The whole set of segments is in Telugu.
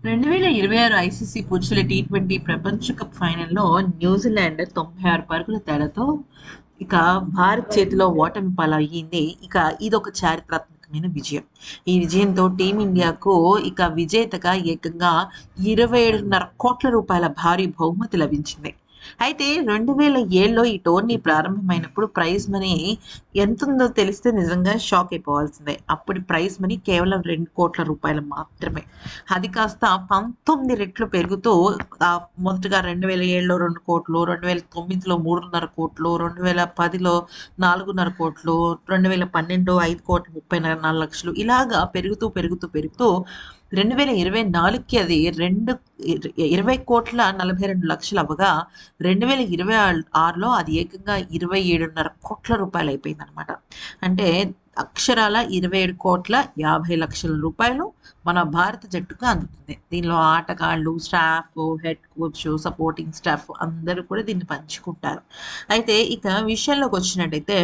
2026 ఐసీసీ పురుషుల టీ20 ప్రపంచ కప్ ఫైనల్లో న్యూజిలాండ్ 96 పరుగుల తేడాతో ఇక భారత్ చేతిలో ఓటమి పాలయ్యింది. ఇక ఇదొక చారిత్రాత్మకమైన విజయం. ఈ విజయంతో టీమిండియాకు ఇక విజేతగా ఏకంగా 27.5 కోట్ల రూపాయల భారీ బహుమతి లభించింది. అయితే 2007లో ఈ టోర్నీ ప్రారంభమైనప్పుడు ప్రైజ్ మనీ ఎంతుందో తెలిస్తే నిజంగా షాక్ అయిపోవాల్సిందే. అప్పుడు ప్రైజ్ మనీ కేవలం 2 కోట్ల రూపాయలు మాత్రమే. అది కాస్త 19 రెట్లు పెరుగుతూ మొదటగా 2007లో 2 కోట్లు, 2009లో 3.5 కోట్లు, 2010లో 4.5 కోట్లు, 2012 5 కోట్ల 34 లక్షలు ఇలాగా పెరుగుతూ పెరుగుతూ పెరుగుతూ 2024కి అది 20 కోట్ల 42 లక్షలు అవ్వగా 2026లో అది ఏకంగా 27.5 కోట్ల రూపాయలు అయిపోయిందనమాట. అంటే అక్షరాల 27 కోట్ల 50 లక్షల రూపాయలు మన భారత జట్టుకు అందుతుంది. దీనిలో ఆటగాళ్ళు, staff, head coach, supporting staff అందరూ కూడా దీన్ని పంచుకుంటారు. అయితే ఇక విషయంలోకి వచ్చినట్టయితే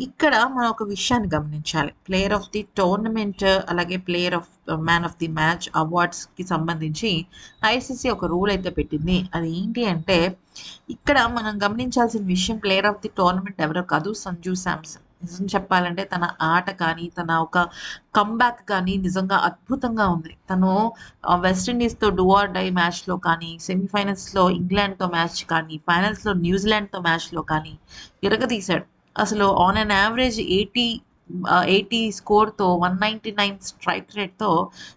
ఇక్కడ మనం ఒక విషయాన్ని గమనించాలి. ప్లేయర్ ఆఫ్ ది టోర్నమెంట్ అలాగే player of man of the match అవార్డ్స్కి సంబంధించి ఐసీసీ ఒక రూల్ అయితే పెట్టింది. అది ఏంటి అంటే ఇక్కడ మనం గమనించాల్సిన విషయం ప్లేయర్ ఆఫ్ ది టోర్నమెంట్ ఎవరో కాదు, సంజు శాంసన్. నిజం చెప్పాలంటే తన ఆట కానీ తన ఒక కంబ్యాక్ కానీ నిజంగా అద్భుతంగా ఉంది. తను వెస్టిండీస్తో డూ ఆర్ డై మ్యాచ్లో కానీ, సెమీఫైనల్స్లో ఇంగ్లాండ్తో మ్యాచ్ కానీ, ఫైనల్స్లో న్యూజిలాండ్తో మ్యాచ్లో కానీ ఇరగదీశాడు. అసలు ఆన్ అన్ యావరేజ్ 80 స్కోర్తో 199 స్ట్రైక్ రేట్తో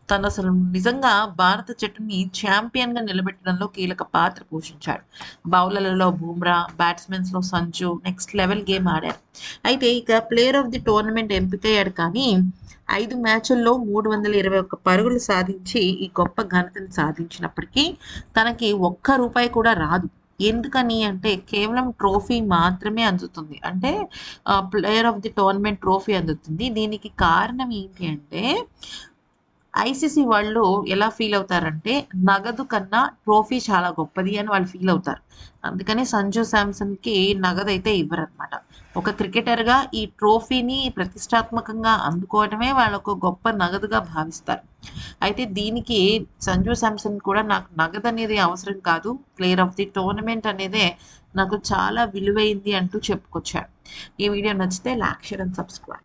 తను అసలు నిజంగా భారత జట్టుని ఛాంపియన్గా నిలబెట్టడంలో కీలక పాత్ర పోషించాడు. బౌలర్లలో బూమ్రా, బ్యాట్స్మెన్స్లో సంజు నెక్స్ట్ లెవెల్ గేమ్ ఆడారు. అయితే ఇక ప్లేయర్ ఆఫ్ ది టోర్నమెంట్ ఎంపికయ్యాడు. కానీ 5 మ్యాచ్ల్లో 321 పరుగులు సాధించి ఈ గొప్ప ఘనతను సాధించినప్పటికీ తనకి ఒక్క రూపాయి కూడా రాదు. ఎందుకని అంటే కేవలం ట్రోఫీ మాత్రమే అందుతుంది. అంటే player of the tournament trophy అందుతుంది. దీనికి కారణం ఏంటి అంటే ఐసీసీ వాళ్ళు ఎలా ఫీల్ అవుతారంటే నగదు కన్నా ట్రోఫీ చాలా గొప్పది అని వాళ్ళు ఫీల్ అవుతారు. అందుకని సంజు శాంసన్కి నగదు అయితే ఇవ్వరనమాట. ఒక క్రికెటర్గా ఈ ట్రోఫీని ప్రతిష్టాత్మకంగా అందుకోవడమే వాళ్ళు ఒక గొప్ప నగదుగా భావిస్తారు. అయితే దీనికి సంజు శాంసన్ కూడా నాకు నగదు అనేది అవసరం కాదు, ప్లేయర్ ఆఫ్ ది టోర్నమెంట్ అనేదే నాకు చాలా విలువైంది అంటూ చెప్పుకొచ్చాడు. ఈ వీడియో నచ్చితే లైక్, షేర్ అండ్ సబ్స్క్రైబ్.